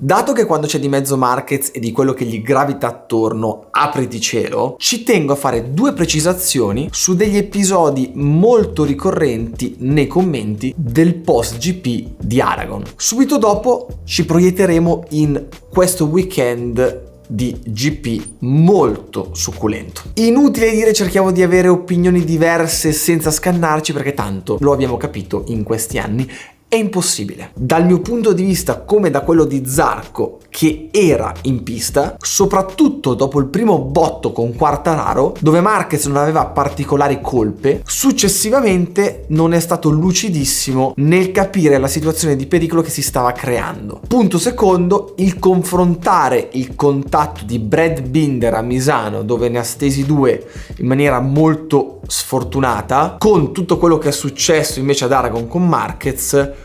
Dato che quando c'è di mezzo Marquez e di quello che gli gravita attorno, apriti cielo, ci tengo a fare due precisazioni su degli episodi molto ricorrenti nei commenti del post GP di Aragon. Subito dopo ci proietteremo in questo weekend di GP molto succulento. Inutile dire cerchiamo di avere opinioni diverse senza scannarci, perché tanto lo abbiamo capito in questi anni. È impossibile. Dal mio punto di vista, come da quello di Zarco, che era in pista, soprattutto dopo il primo botto con Quartararo, dove Marquez non aveva particolari colpe, successivamente non è stato lucidissimo nel capire la situazione di pericolo che si stava creando. Punto secondo, il confrontare il contatto di Brad Binder a Misano, dove ne ha stesi due in maniera molto sfortunata, con tutto quello che è successo invece ad Aragon con Marquez,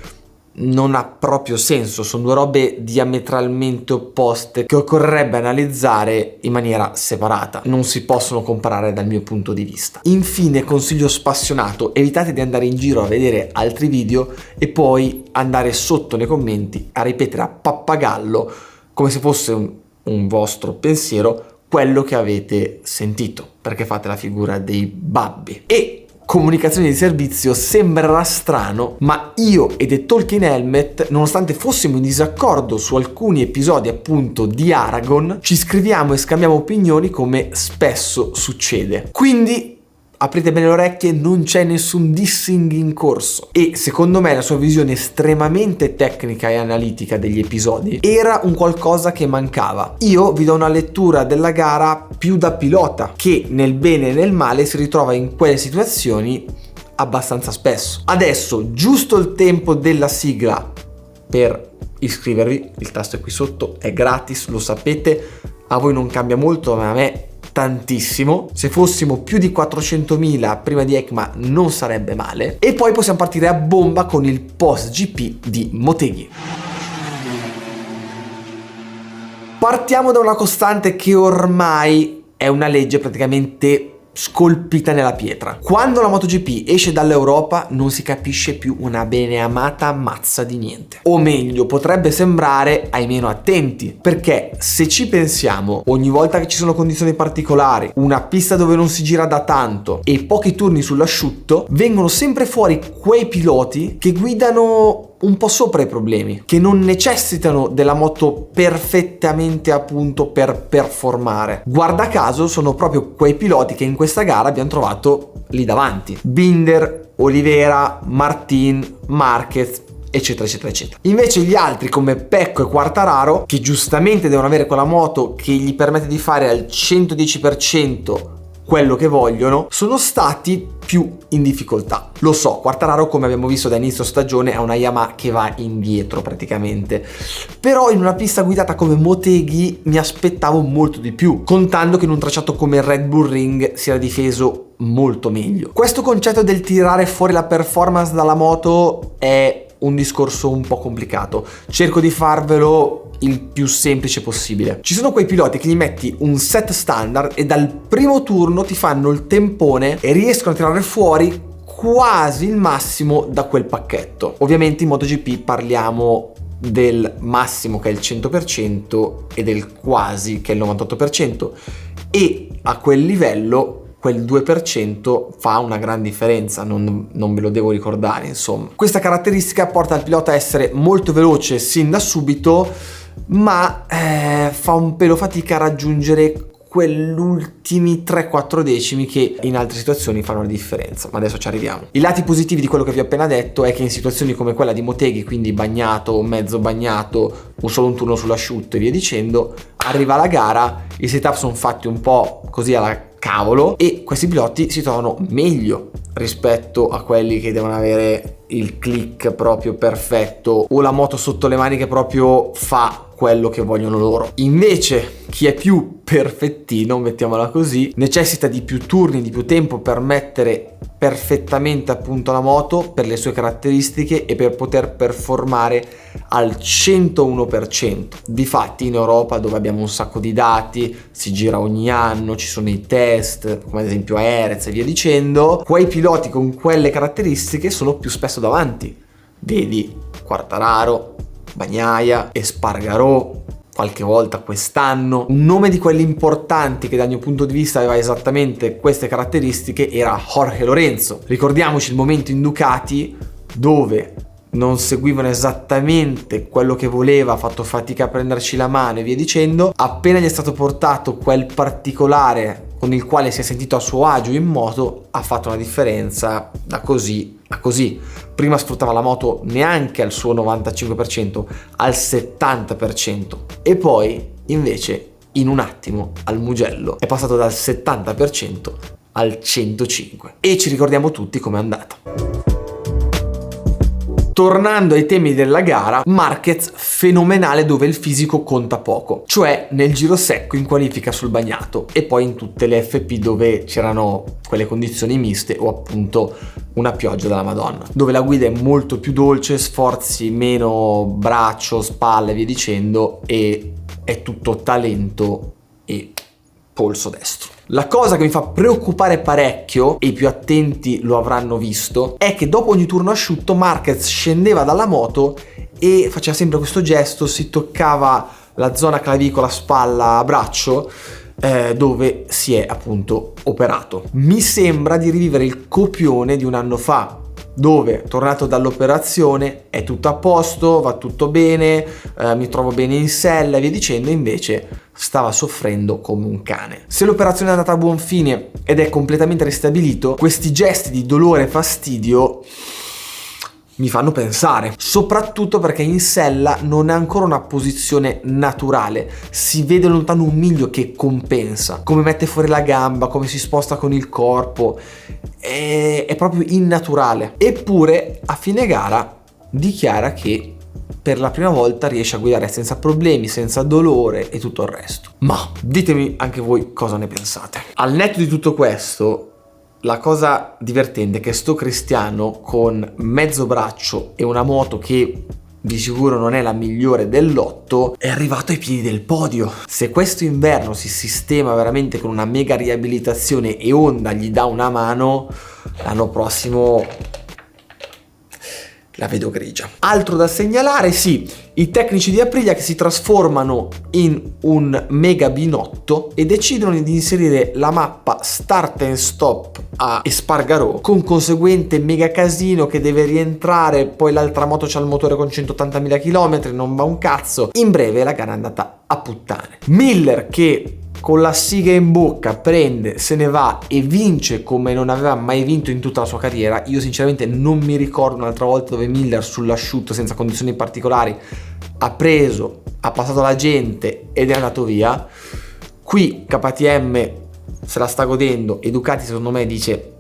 non ha proprio senso. Sono due robe diametralmente opposte che occorrerebbe analizzare in maniera separata, non si possono comparare dal mio punto di vista. Infine, consiglio spassionato: evitate di andare in giro a vedere altri video e poi andare sotto nei commenti a ripetere a pappagallo, come se fosse un vostro pensiero, quello che avete sentito, perché fate la figura dei babbi. E comunicazione di servizio, sembrerà strano, ma io e The Talking Helmet, nonostante fossimo in disaccordo su alcuni episodi appunto di Aragon, ci scriviamo e scambiamo opinioni come spesso succede. Quindi aprite bene le orecchie, non c'è nessun dissing in corso. E secondo me la sua visione estremamente tecnica e analitica degli episodi era un qualcosa che mancava. Io vi do una lettura della gara più da pilota, che nel bene e nel male si ritrova in quelle situazioni abbastanza spesso. Adesso, giusto il tempo della sigla per iscrivervi, il tasto è qui sotto, è gratis, lo sapete, a voi non cambia molto, ma a me tantissimo. Se fossimo più di 400.000 prima di EICMA non sarebbe male. E poi possiamo partire a bomba con il post GP di Motegi. Partiamo da una costante che ormai è una legge praticamente scolpita nella pietra. Quando la MotoGP esce dall'Europa non si capisce più una beneamata mazza di niente. O meglio, potrebbe sembrare ai meno attenti, perché se ci pensiamo, ogni volta che ci sono condizioni particolari, una pista dove non si gira da tanto e pochi turni sull'asciutto, vengono sempre fuori quei piloti che guidano un po' sopra i problemi, che non necessitano della moto perfettamente a punto per performare. Guarda caso sono proprio quei piloti che in questa gara abbiamo trovato lì davanti: Binder, Oliveira, Martin, Marquez, eccetera eccetera eccetera. Invece gli altri come Pecco e Quartararo, che giustamente devono avere quella moto che gli permette di fare al 110% quello che vogliono, sono stati più in difficoltà. Lo so, Quartararo, come abbiamo visto da inizio stagione, ha una Yamaha che va indietro praticamente, però in una pista guidata come Motegi mi aspettavo molto di più, contando che in un tracciato come il Red Bull Ring si era difeso molto meglio. Questo concetto del tirare fuori la performance dalla moto è un discorso un po' complicato, cerco di farvelo il più semplice possibile. Ci sono quei piloti che gli metti un set standard e dal primo turno ti fanno il tempone e riescono a tirare fuori quasi il massimo da quel pacchetto. Ovviamente in MotoGP parliamo del massimo, che è il 100%, e del quasi, che è il 98%, e a quel livello quel 2% fa una gran differenza, non ve lo devo ricordare, insomma. Questa caratteristica porta il pilota a essere molto veloce sin da subito, ma fa un pelo fatica a raggiungere quell'ultimi 3-4 decimi che in altre situazioni fanno la differenza, ma adesso ci arriviamo. I lati positivi di quello che vi ho appena detto è che in situazioni come quella di Motegi, quindi bagnato, mezzo bagnato, solo un turno sull'asciutto e via dicendo, arriva la gara, i setup sono fatti un po' così alla cavolo e questi piloti si trovano meglio rispetto a quelli che devono avere il click proprio perfetto o la moto sotto le mani che proprio fa quello che vogliono loro. Invece chi è più perfettino, mettiamola così, necessita di più turni, di più tempo per mettere perfettamente a punto la moto per le sue caratteristiche e per poter performare al 101%. Difatti in Europa, dove abbiamo un sacco di dati, si gira ogni anno, ci sono i test come ad esempio a Jerez e via dicendo, quei piloti con quelle caratteristiche sono più spesso davanti. Vedi Quartararo, Bagnaia, Espargarò, qualche volta quest'anno. Un nome di quelli importanti che dal mio punto di vista aveva esattamente queste caratteristiche era Jorge Lorenzo. Ricordiamoci il momento in Ducati dove non seguivano esattamente quello che voleva, ha fatto fatica a prenderci la mano e via dicendo. Appena gli è stato portato quel particolare con il quale si è sentito a suo agio in moto, ha fatto una differenza da così a così. Prima sfruttava la moto neanche al suo 95%, al 70%, e poi invece in un attimo al Mugello è passato dal 70% al 105%, e ci ricordiamo tutti com'è andata. Tornando ai temi della gara, Marquez fenomenale dove il fisico conta poco, cioè nel giro secco in qualifica sul bagnato e poi in tutte le FP dove c'erano quelle condizioni miste o appunto una pioggia della Madonna, dove la guida è molto più dolce, sforzi meno braccio, spalle e via dicendo, e è tutto talento e polso destro. La cosa che mi fa preoccupare parecchio, e i più attenti lo avranno visto, è che dopo ogni turno asciutto Marquez scendeva dalla moto e faceva sempre questo gesto, si toccava la zona clavicola, spalla, braccio, dove si è appunto operato. Mi sembra di rivivere il copione di un anno fa, dove tornato dall'operazione è tutto a posto, va tutto bene, mi trovo bene in sella e via dicendo, invece stava soffrendo come un cane. Se l'operazione è andata a buon fine ed è completamente ristabilito, questi gesti di dolore e fastidio mi fanno pensare, soprattutto perché in sella non è ancora una posizione naturale, si vede lontano un miglio che compensa, come mette fuori la gamba, come si sposta con il corpo, è proprio innaturale. Eppure a fine gara dichiara che per la prima volta riesce a guidare senza problemi, senza dolore e tutto il resto. Ma ditemi anche voi cosa ne pensate. Al netto di tutto questo, la cosa divertente è che sto Cristiano con mezzo braccio e una moto che di sicuro non è la migliore del lotto è arrivato ai piedi del podio. Se questo inverno si sistema veramente con una mega riabilitazione e Honda gli dà una mano, l'anno prossimo la vedo grigia. Altro da segnalare, sì, i tecnici di Aprilia che si trasformano in un mega binotto e decidono di inserire la mappa start and stop a Espargarò, con conseguente mega casino che deve rientrare, poi l'altra moto c'ha il motore con 180.000 km, non va un cazzo. In breve la gara è andata a puttane. Miller che con la siga in bocca prende, se ne va e vince come non aveva mai vinto in tutta la sua carriera. Io sinceramente non mi ricordo un'altra volta dove Miller sull'asciutto senza condizioni particolari ha preso, ha passato la gente ed è andato via. Qui KTM se la sta godendo e Ducati secondo me dice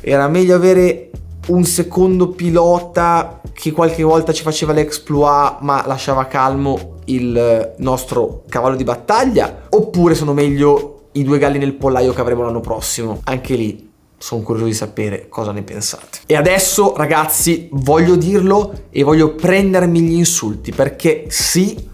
era meglio avere un secondo pilota che qualche volta ci faceva l'exploit ma lasciava calmo il nostro cavallo di battaglia, oppure sono meglio i due galli nel pollaio che avremo l'anno prossimo. Anche lì sono curioso di sapere cosa ne pensate. E adesso ragazzi voglio dirlo e voglio prendermi gli insulti, perché sì,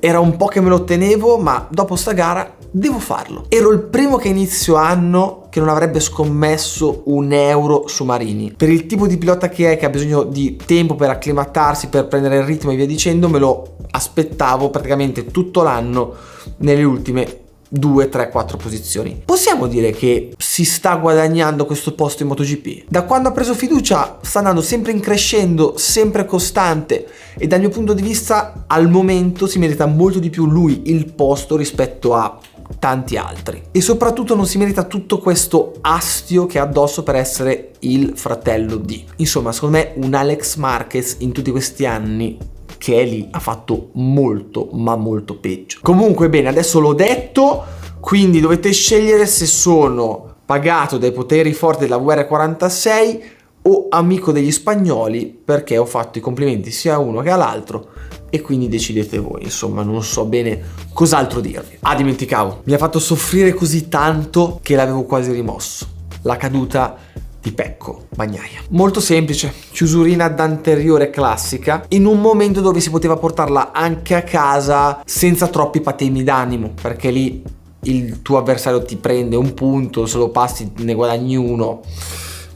era un po' che me lo tenevo, ma dopo sta gara devo farlo. Ero il primo che inizio anno che non avrebbe scommesso €1 su Marini. Per il tipo di pilota che è, che ha bisogno di tempo per acclimatarsi, per prendere il ritmo e via dicendo, me lo aspettavo praticamente tutto l'anno nelle ultime 2, 3, 4 posizioni. Possiamo dire che si sta guadagnando questo posto in MotoGP? Da quando ha preso fiducia sta andando sempre in crescendo, sempre costante, e dal mio punto di vista al momento si merita molto di più lui il posto rispetto a tanti altri, e soprattutto non si merita tutto questo astio che ha addosso per essere il fratello di. Insomma, secondo me un Alex Marquez in tutti questi anni che è lì ha fatto molto ma molto peggio. Comunque bene, adesso l'ho detto, quindi dovete scegliere se sono pagato dai poteri forti della VR46 o amico degli spagnoli, perché ho fatto i complimenti sia a uno che all'altro, e quindi decidete voi. Insomma, non so bene cos'altro dirvi. Dimenticavo, mi ha fatto soffrire così tanto che l'avevo quasi rimosso: la caduta di Pecco Bagnaia. Molto semplice, chiusurina d'anteriore classica, in un momento dove si poteva portarla anche a casa senza troppi patemi d'animo, perché lì il tuo avversario ti prende un punto, se lo passi ne guadagni uno,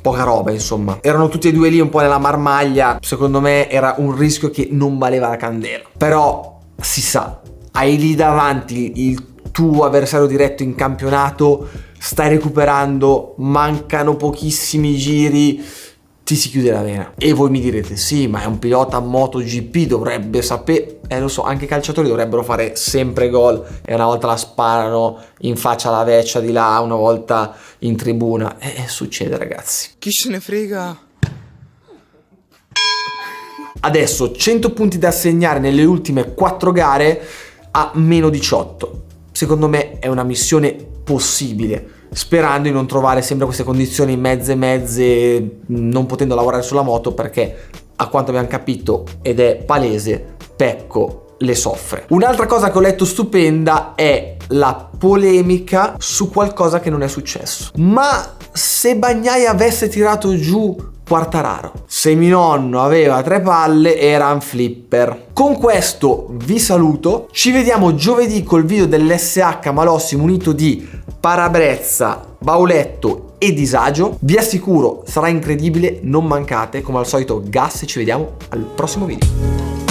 poca roba, insomma. Erano tutti e due lì un po' nella marmaglia, secondo me era un rischio che non valeva la candela. Però si sa, hai lì davanti il tuo avversario diretto in campionato, stai recuperando, mancano pochissimi giri, ti si chiude la vena. E voi mi direte, sì, ma è un pilota MotoGP, dovrebbe sapere. Lo so, anche i calciatori dovrebbero fare sempre gol e una volta la sparano in faccia alla vecchia di là, una volta in tribuna. Succede, ragazzi. Chi se ne frega? Adesso 100 punti da assegnare nelle ultime 4 gare a meno 18. Secondo me è una missione possibile, sperando di non trovare sempre queste condizioni mezze, non potendo lavorare sulla moto, perché a quanto abbiamo capito, ed è palese, Pecco le soffre. Un'altra cosa che ho letto stupenda è la polemica su qualcosa che non è successo. Ma se Bagnaia avesse tirato giù Quartararo, se mio nonno aveva 3 palle era un flipper. Con questo vi saluto, ci vediamo giovedì col video dell'SH Malossi munito di parabrezza, bauletto e disagio. Vi assicuro sarà incredibile, non mancate, come al solito gas, e ci vediamo al prossimo video.